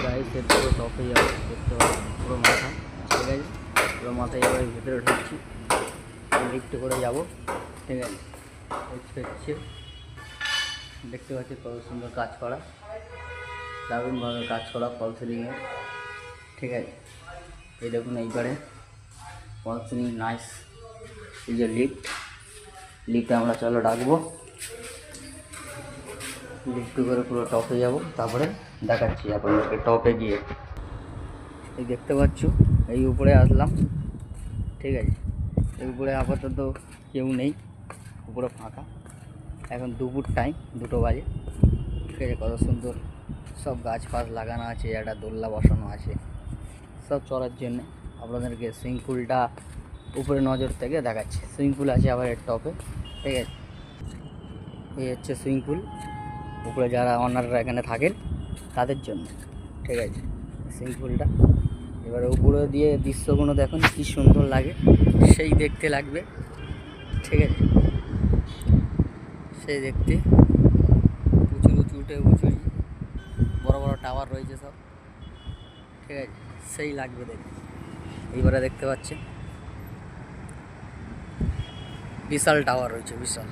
Guys এর পুরো টপে যাবো, দেখতে পাচ্ছি পুরো মাথা। ঠিক আছে, পুরো মাথায় এবার ভিতরে ঢুকছি, লিফটে করে যাবো। ঠিক আছে, হচ্ছে দেখতে পাচ্ছি কত সুন্দর কাজ করা, দারুণভাবে কাজ করা ফল সিলিংয়ের। ঠিক আছে, এই দেখুন এইবারে ফল সিলিং নাইস। এই যে লিফটে আমরা চলো ডাকবো, লিফটে করে পুরো টপে যাব, তারপরে দেখাচ্ছি আপনাদেরকে টপে গিয়ে। এই দেখতে পাচ্ছ এই উপরে আসলাম। ঠিক আছে, এই উপরে আপাতত কেউ নেই, উপরে ফাঁকা। এখন দুপুর টাইম, 2টো বাজে। ঠিক আছে, কত সুন্দর সব গাছ ফাছ লাগানো আছে, একটা দোলনা বসানো আছে সব চড়ার জন্যে। আপনাদেরকে সুইমিং পুলটা উপরে নজর থেকে দেখাচ্ছি। সুইমিং পুল আছে আবার এর টপে। ঠিক আছে, এই হচ্ছে সুইমিং পুল, উপরে যারা অনাররা এখানে থাকেন তাদের জন্য। ঠিক আছে, সুইমিং পুলটা এবারে উপরে দিয়ে দৃশ্যগুলো দেখুন কি সুন্দর লাগে, সেই দেখতে লাগবে। ঠিক আছে, সেই দেখতে উঁচু বড় বড় টাওয়ার রয়েছে সব। ঠিক আছে, সেই লাগবে দেখতে। এইবারে দেখতে পাচ্ছেন বিশাল টাওয়ার রয়েছে, বিশাল।